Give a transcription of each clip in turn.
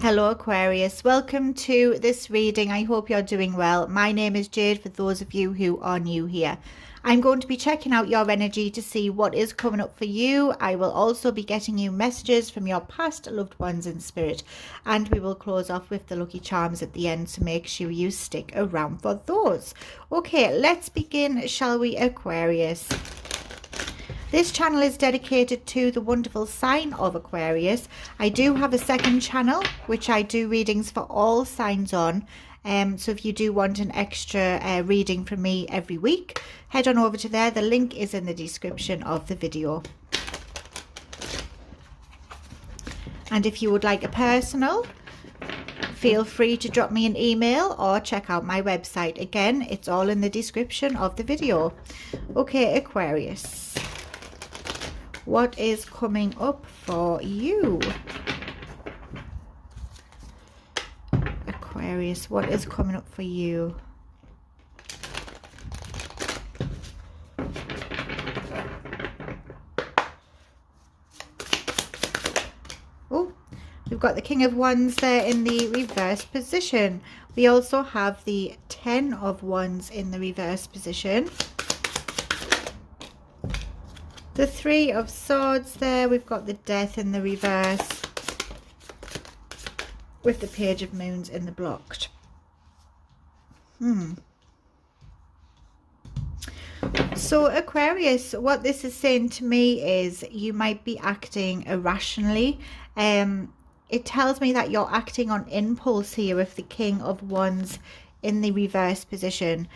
Hello Aquarius, welcome to this reading. I hope you're doing well. My name is Jade for those of you who are new here. I'm going to be checking out your energy to see what is coming up for you. I will also be getting you messages from your past loved ones in spirit, and we will close off with the lucky charms at the end, so make sure you stick around for those. Okay, let's begin, shall we, Aquarius? This channel is dedicated to the wonderful sign of Aquarius. I do have a second channel which I do readings for all signs on. So if you do want an extra reading from me every week, head on over to there. The link is in the description of the video. And if you would like a personal, feel free to drop me an email or check out my website. Again, it's all in the description of the video. Okay, Aquarius. What is coming up for you? Aquarius, what is coming up for you? Oh, we've got the King of Wands there in the reverse position. We also have the 10 of Wands in the reverse position. The 3 of Swords there. We've got the Death in the reverse with the Page of Moons in the blocked. So Aquarius, what this is saying to me is you might be acting irrationally. It tells me that you're acting on impulse here with the King of Wands in the reverse position.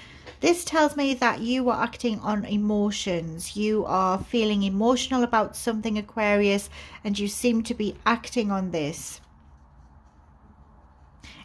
This tells me that you are acting on emotions. You are feeling emotional about something, Aquarius, and you seem to be acting on this.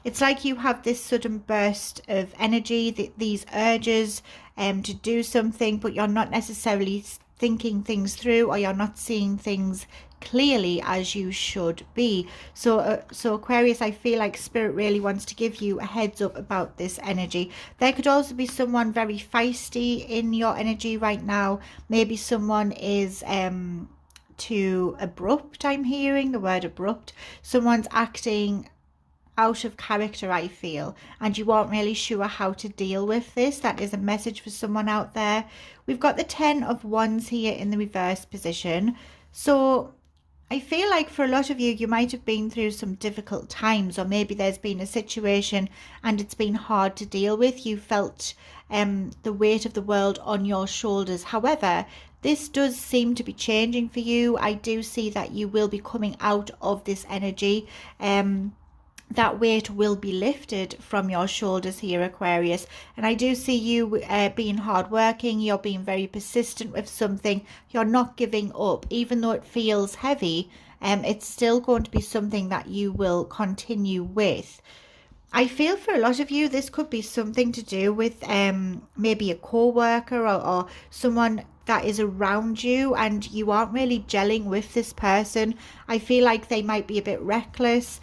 It's like you have this sudden burst of energy, these urges to do something, but you're not necessarily thinking things through, or you're not seeing things clearly as you should be. So Aquarius, I feel like Spirit really wants to give you a heads up about this energy. There could also be someone very feisty in your energy right now. Maybe someone is too abrupt. I'm hearing the word abrupt. Someone's acting out of character, I feel, and you aren't really sure how to deal with this. That is a message for someone out there. We've got the 10 of Wands here in the reverse position. So I feel like for a lot of you, you might have been through some difficult times, or maybe there's been a situation and it's been hard to deal with. You felt the weight of the world on your shoulders. However, this does seem to be changing for you. I do see that you will be coming out of this energy. That weight will be lifted from your shoulders here, Aquarius. And I do see you being hardworking. You're being very persistent with something. You're not giving up. Even though it feels heavy, it's still going to be something that you will continue with. I feel for a lot of you, this could be something to do with maybe a co-worker or someone that is around you, and you aren't really gelling with this person. I feel like they might be a bit reckless.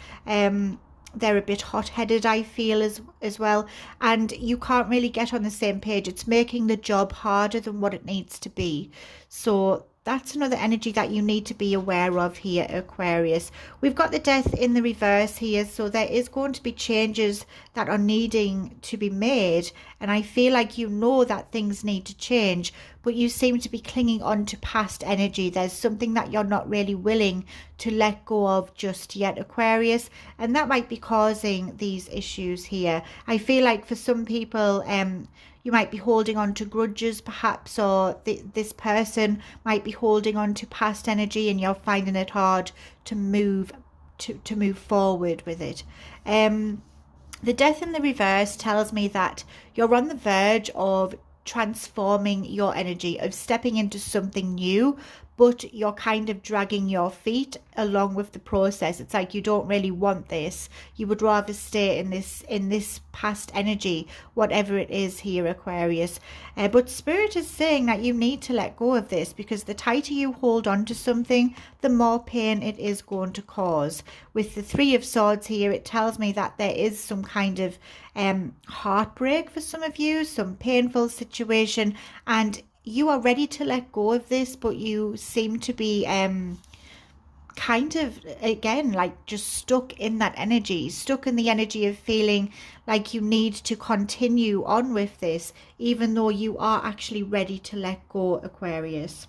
They're a bit hot-headed, I feel, as well, and you can't really get on the same page. It's making the job harder than what it needs to be. So that's another energy that you need to be aware of here, Aquarius. We've got the Death in the reverse here, so there is going to be changes that are needing to be made, and I feel like you know that things need to change, but you seem to be clinging on to past energy. There's something that you're not really willing to let go of just yet, Aquarius, and that might be causing these issues here. I feel like for some people, you might be holding on to grudges perhaps, or this person might be holding on to past energy and you're finding it hard to move forward with it. The Death in the reverse tells me that you're on the verge of transforming your energy, of stepping into something new, but you're kind of dragging your feet along with the process. It's like you don't really want this. You would rather stay in this past energy, whatever it is here, Aquarius. But Spirit is saying that you need to let go of this, because the tighter you hold on to something, the more pain it is going to cause. With the 3 of Swords here, it tells me that there is some kind of heartbreak for some of you, some painful situation, and you are ready to let go of this, but you seem to be kind of, again, like just stuck in that energy, stuck in the energy of feeling like you need to continue on with this, even though you are actually ready to let go, Aquarius.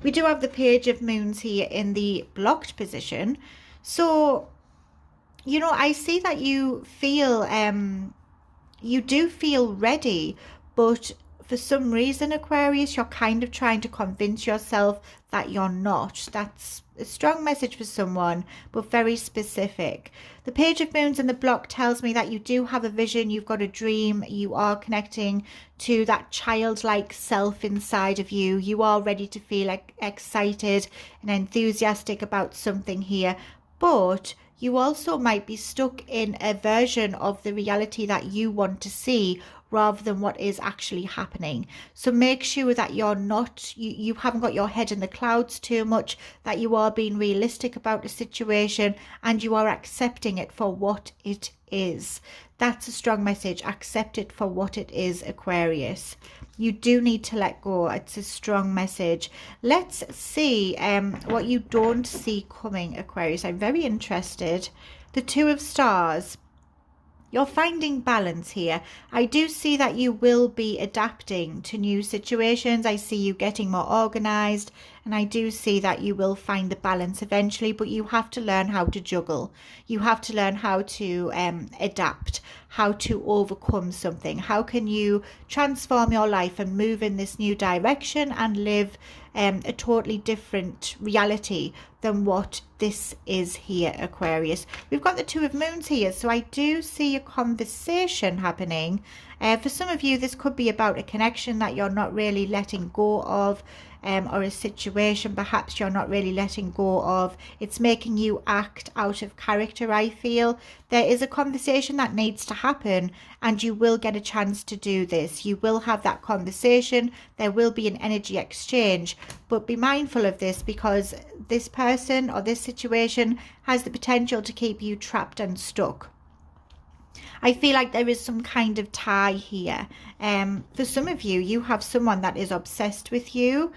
We do have the Page of Moons here in the blocked position. So, you know, I see that you feel, you do feel ready, but for some reason, Aquarius, you're kind of trying to convince yourself that you're not. That's a strong message for someone, but very specific. The Page of Moons in the block tells me that you do have a vision, you've got a dream, you are connecting to that childlike self inside of you. You are ready to feel excited and enthusiastic about something here, but you also might be stuck in a version of the reality that you want to see rather than what is actually happening. So make sure that you're not, you haven't got your head in the clouds too much, that you are being realistic about the situation and you are accepting it for what it is. That's a strong message. Accept it for what it is, Aquarius. You do need to let go. It's a strong message. Let's see what you don't see coming, Aquarius. I'm very interested. The Two of Stars. You're finding balance here. I do see that you will be adapting to new situations. I see you getting more organized, and I do see that you will find the balance eventually, but you have to learn how to juggle. You have to learn how to adapt, how to overcome something. How can you transform your life and move in this new direction and live a totally different reality than what this is here, Aquarius. We've got the Two of Moons here, so I do see a conversation happening. For some of you, this could be about a connection that you're not really letting go of, or a situation perhaps you're not really letting go of. It's making you act out of character, I feel. There is a conversation that needs to happen, and you will get a chance to do this. You will have that conversation. There will be an energy exchange, but be mindful of this, because this person or this situation has the potential to keep you trapped and stuck. I feel like there is some kind of tie here. For some of you, you have someone that is obsessed with you.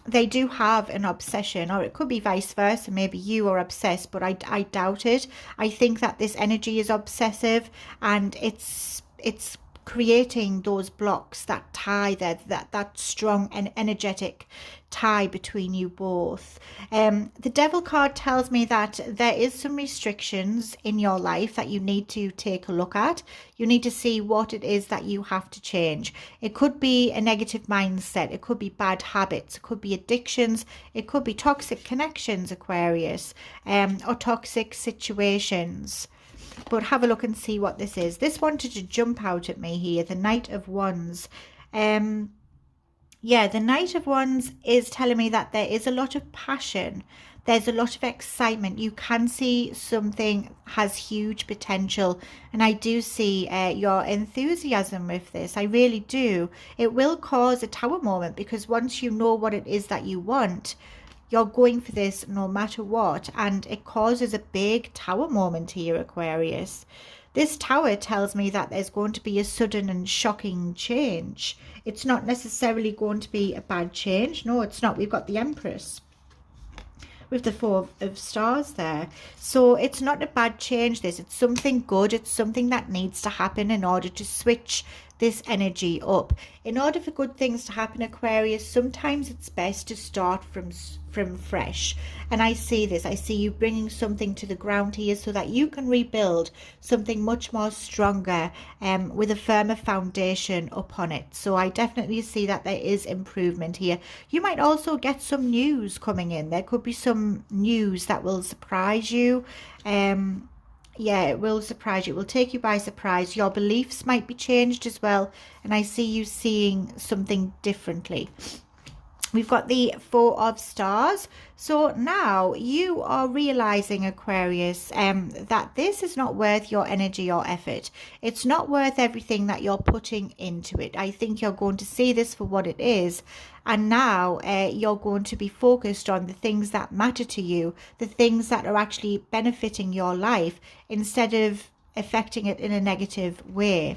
They do have an obsession, or it could be vice versa. Maybe you are obsessed, but I doubt it. I think that this energy is obsessive, and it's creating those blocks, that tie there, that strong and energetic tie between you both. The Devil card tells me that there is some restrictions in your life that you need to take a look at. You need to see what it is that you have to change. It could be a negative mindset, it could be bad habits, it could be addictions, it could be toxic connections, Aquarius, or toxic situations. But have a look and see what this is. This wanted to jump out at me here. The Knight of Wands. Yeah, the Knight of Wands is telling me that there is a lot of passion. There's a lot of excitement. You can see something has huge potential. And I do see your enthusiasm with this. I really do. It will cause a tower moment, because once you know what it is that you want, you're going for this no matter what, and it causes a big tower moment here, Aquarius. This tower tells me that there's going to be a sudden and shocking change. It's not necessarily going to be a bad change. No, it's not. We've got the Empress with the Four of Stars there. So it's not a bad change, this. It's something good. It's something that needs to happen in order to switch this energy up. In order for good things to happen, Aquarius, sometimes it's best to start from fresh. And I see this. I see you bringing something to the ground here so that you can rebuild something much more stronger, with a firmer foundation upon it. So I definitely see that there is improvement here. You might also get some news coming in. There could be some news that will surprise you. Yeah, it will surprise you. It will take you by surprise. Your beliefs might be changed as well. And I see you seeing something differently. We've got the Four of Stars. So now you are realizing, Aquarius, that this is not worth your energy or effort. It's not worth everything that you're putting into it. I think you're going to see this for what it is. And now you're going to be focused on the things that matter to you, the things that are actually benefiting your life, instead of affecting it in a negative way.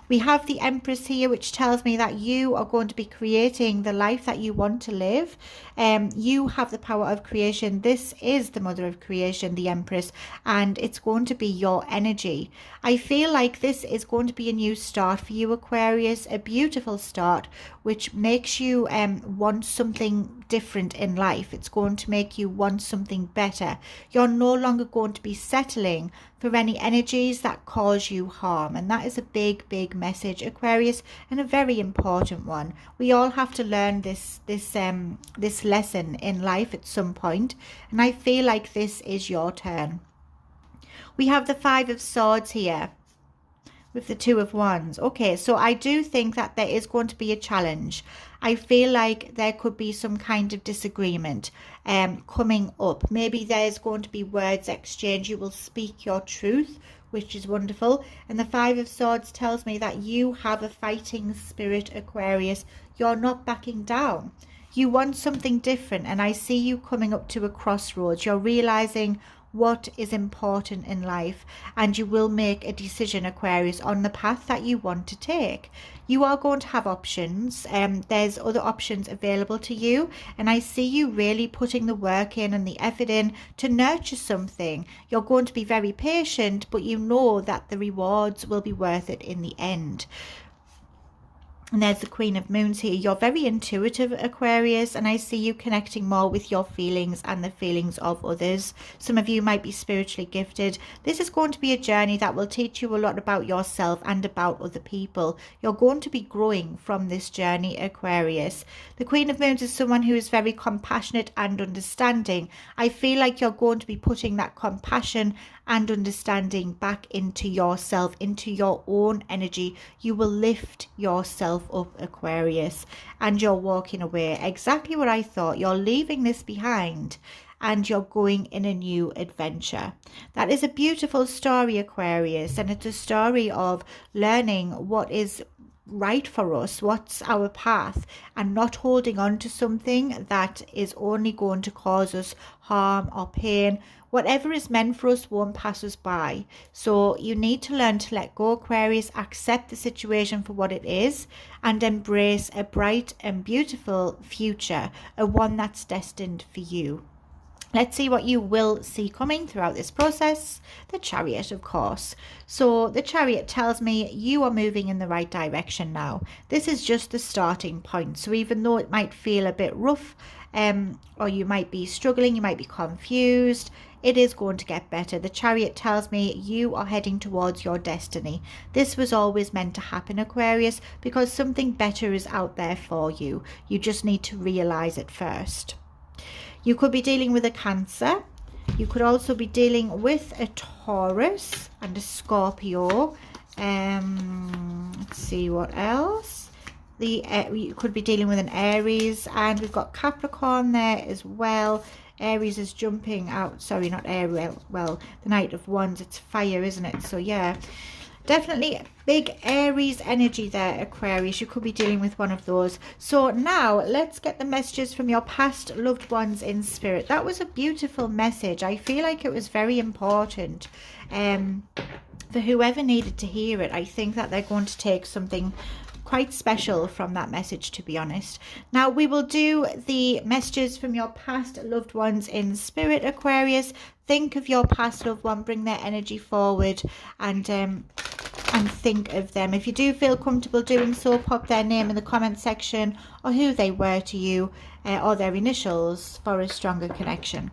We have the Empress here, which tells me that you are going to be creating the life that you want to live. You have the power of creation. This is the mother of creation, the Empress, and it's going to be your energy. I feel like this is going to be a new start for you, Aquarius, a beautiful start, which makes you want something different in life. It's going to make you want something better. You're no longer going to be settling for any energies that cause you harm, and that is a big message, Aquarius, and a very important one. We all have to learn this lesson in life at some point, and I feel like this is your turn. We have the Five of Swords here with the Two of Wands. Okay, so I do think that there is going to be a challenge. I feel like there could be some kind of disagreement coming up. Maybe there's going to be words exchange. You will speak your truth, which is wonderful. And the Five of Swords tells me that you have a fighting spirit, Aquarius. You're not backing down. You want something different, and I see you coming up to a crossroads. You're realizing what is important in life, and you will make a decision, Aquarius, on the path that you want to take. You are going to have options. There's other options available to you, and I see you really putting the work in and the effort in to nurture something. You're going to be very patient, but you know that the rewards will be worth it in the end. And there's the Queen of Moons here. You're very intuitive, Aquarius, and I see you connecting more with your feelings and the feelings of others. Some of you might be spiritually gifted. This is going to be a journey that will teach you a lot about yourself and about other people. You're going to be growing from this journey, Aquarius. The Queen of Moons is someone who is very compassionate and understanding. I feel like you're going to be putting that compassion and understanding back into yourself, into your own energy. You will lift yourself up, Aquarius, and you're walking away. Exactly what I thought. You're leaving this behind and you're going in a new adventure. That is a beautiful story, Aquarius, and it's a story of learning what is right for us, what's our path, and not holding on to something that is only going to cause us harm or pain. Whatever is meant for us won't pass us by. So you need to learn to let go, Aquarius, accept the situation for what it is, and embrace a bright and beautiful future, a one that's destined for you. Let's see what you will see coming throughout this process. The Chariot, of course. So the Chariot tells me you are moving in the right direction now. This is just the starting point. So even though it might feel a bit rough, or you might be struggling, you might be confused, it is going to get better. The Chariot tells me you are heading towards your destiny. This was always meant to happen, Aquarius, because something better is out there for you. You just need to realize it first. You could be dealing with a Cancer. You could also be dealing with a Taurus and a Scorpio. Let's see what else. You could be dealing with an Aries, and we've got Capricorn there as well. Aries is jumping out. Sorry, not Aries. Well, the Knight of Wands. It's fire, isn't it? So yeah, definitely big Aries energy there, Aquarius. You could be dealing with one of those. So now let's get the messages from your past loved ones in spirit. That was a beautiful message. I feel like it was very important for whoever needed to hear it. I think that they're going to take something quite special from that message, to be honest. Now we will do the messages from your past loved ones in spirit, Aquarius. Think of your past loved one, bring their energy forward, and think of them. If you do feel comfortable doing so, pop their name in the comment section, or who they were to you, or their initials for a stronger connection.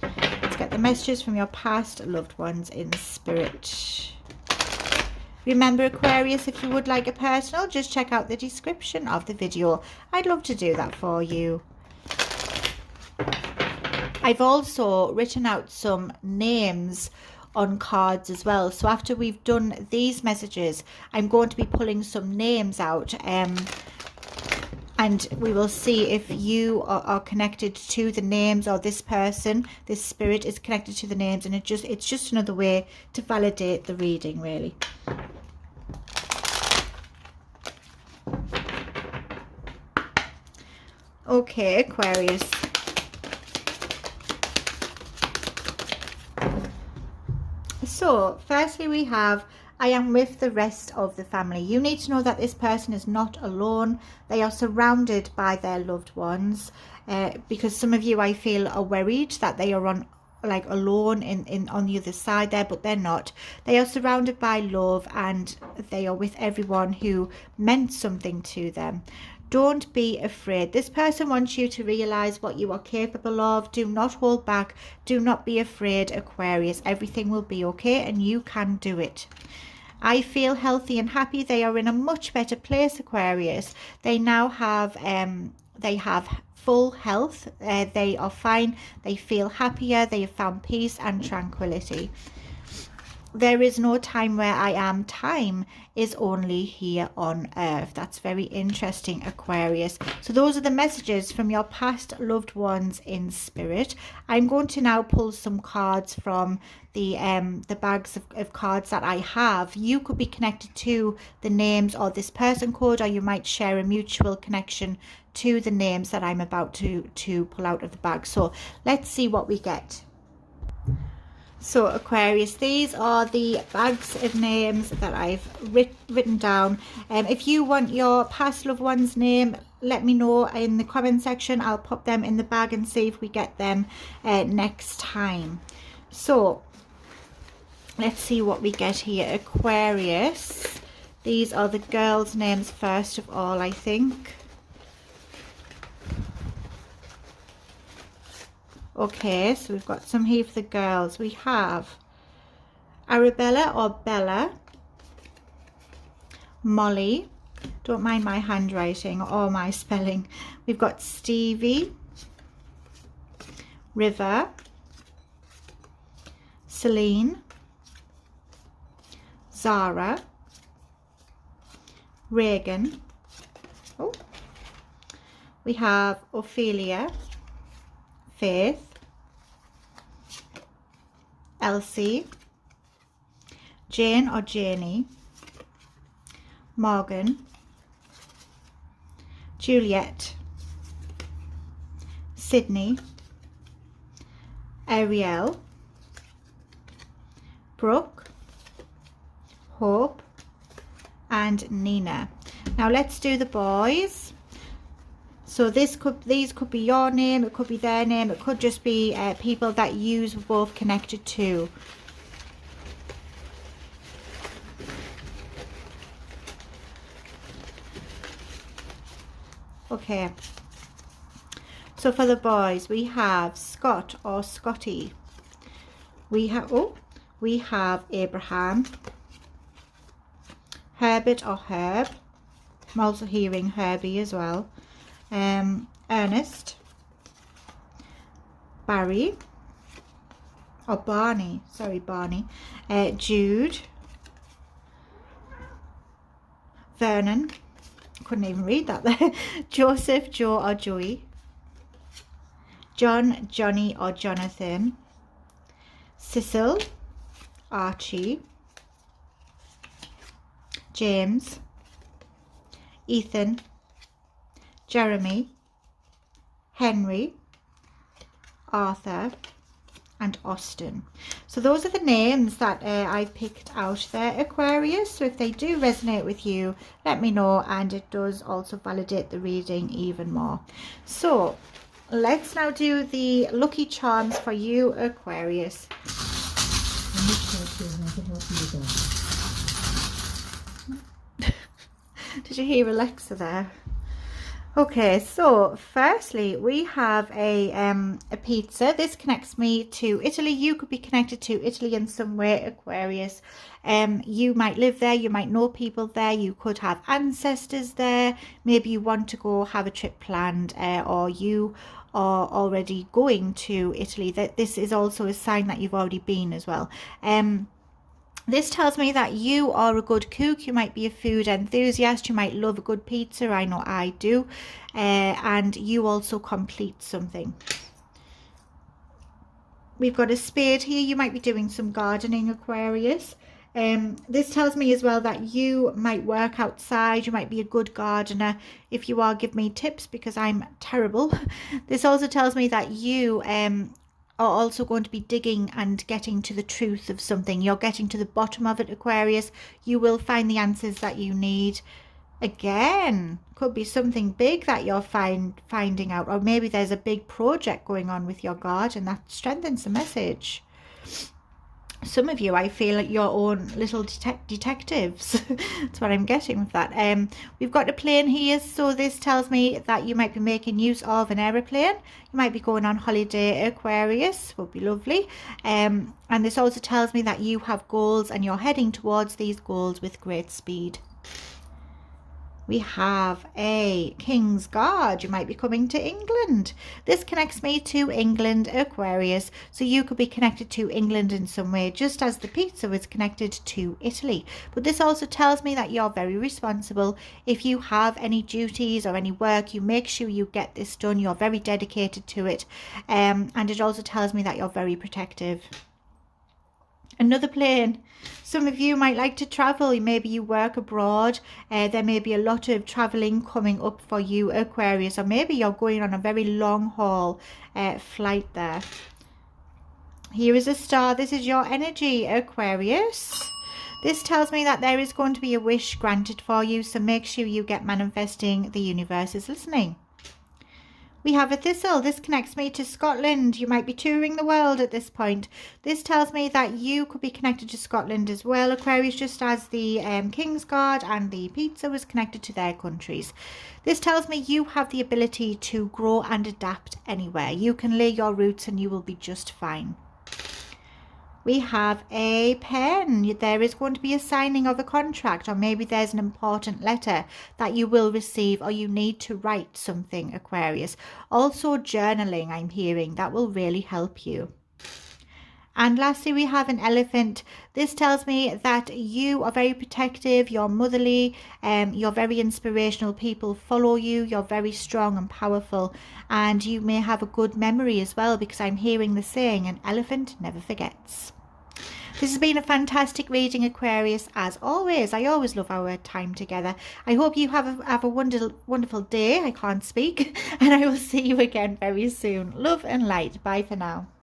Let's get the messages from your past loved ones in spirit. Remember, Aquarius, if you would like a personal, just check out the description of the video. I'd love to do that for you. I've also written out some names on cards as well. So after we've done these messages, I'm going to be pulling some names out, and we will see if you are connected to the names, or this person, this spirit is connected to the names, and it's just another way to validate the reading, really. Okay, Aquarius. So firstly we have I am with the rest of the family. You need to know that this person is not alone. They are surrounded by their loved ones, because some of you, I feel, are worried that they are alone on the other side there, but they're not. They are surrounded by love, and they are with everyone who meant something to them. Don't be afraid. This person wants you to realize what you are capable of. Do not hold back. Do not be afraid, Aquarius. Everything will be okay, and you can do it. I feel healthy and happy. They are in a much better place, Aquarius. They now have full health. They are fine. They feel happier. They have found peace and tranquility. There is no time where I am. Time is only here on earth. That's very interesting, Aquarius. So those are the messages from your past loved ones in spirit. I'm going to now pull some cards from the bags of cards that I have. You could be connected to the names or this person code, or you might share a mutual connection to the names that I'm about to pull out of the bag. So let's see what we get. So Aquarius, these are the bags of names that I've written down. If you want your past loved one's name, let me know in the comment section. I'll pop them in the bag and see if we get them next time. So let's see what we get here, Aquarius. These are the girls' names first of all, I think. Okay, so we've got some here for the girls. We have Arabella or Bella, Molly, don't mind my handwriting or my spelling. We've got Stevie, River, Celine, Zara, Reagan. Oh, we have Ophelia, Faith, Elsie, Jane or Janie, Morgan, Juliet, Sydney, Ariel, Brooke, Hope, and Nina. Now let's do the boys. So these could be your name, it could be their name, it could just be people that you were both connected to. Okay. So for the boys, we have Scott or Scotty. We have Abraham, Herbert or Herb. I'm also hearing Herbie as well. Ernest, Barry, or Barney, sorry, Barney, Jude, Vernon, couldn't even read that there, Joseph, Joe or Joey, John, Johnny or Jonathan, Cecil, Archie, James, Ethan, Jeremy, Henry, Arthur, and Austin. So those are the names that I picked out there, Aquarius. So if they do resonate with you, let me know, and it does also validate the reading even more. So let's now do the lucky charms for you, Aquarius. Did you hear Alexa there? Okay, so firstly we have a pizza. This connects me to Italy. You could be connected to Italy in some way, Aquarius. You might live there, you might know people there, you could have ancestors there. Maybe you want to go have a trip planned, or you are already going to Italy. That this is also a sign that you've already been as well. This tells me that you are a good cook. You might be a food enthusiast. You might love a good pizza. I know I do. And you also complete something. We've got a spade here. You might be doing some gardening, Aquarius. This tells me as well that you might work outside. You might be a good gardener. If you are, give me tips because I'm terrible. This also tells me that you are also going to be digging and getting to the truth of something. You're getting to the bottom of it, Aquarius. You will find the answers that you need. Again, could be something big that you're finding out, or maybe there's a big project going on with your guard, and that strengthens the message. Some of you, I feel like your own little detectives. That's what I'm getting with that. We've got a plane here, so this tells me that you might be making use of an aeroplane. You might be going on holiday, Aquarius, would be lovely. And this also tells me that you have goals and you're heading towards these goals with great speed. We have a King's Guard. You might be coming to England. This connects me to England, Aquarius. So you could be connected to England in some way, just as the pizza was connected to Italy. But this also tells me that you're very responsible. If you have any duties or any work, you make sure you get this done. You're very dedicated to it. And it also tells me that you're very protective. Another plane. Some of you might like to travel. Maybe you work abroad. There may be a lot of traveling coming up for you, Aquarius, or maybe you're going on a very long haul flight there. Here is a star. This is your energy, Aquarius. This tells me that there is going to be a wish granted for you, so make sure you get manifesting. The universe is listening. We have a thistle. This connects me to Scotland. You might be touring the world at this point. This tells me that you could be connected to Scotland as well, Aquarius, just as the King's Guard and the pizza was connected to their countries. This tells me you have the ability to grow and adapt anywhere. You can lay your roots and you will be just fine. We have a pen. There is going to be a signing of a contract, or maybe there's an important letter that you will receive, or you need to write something, Aquarius. Also journaling, I'm hearing, that will really help you. And lastly, we have an elephant. This tells me that you are very protective, you're motherly, you're very inspirational. People follow you, you're very strong and powerful, and you may have a good memory as well, because I'm hearing the saying, an elephant never forgets. This has been a fantastic reading, Aquarius, as always. I always love our time together. I hope you have a wonderful day. I can't speak. And I will see you again very soon. Love and light. Bye for now.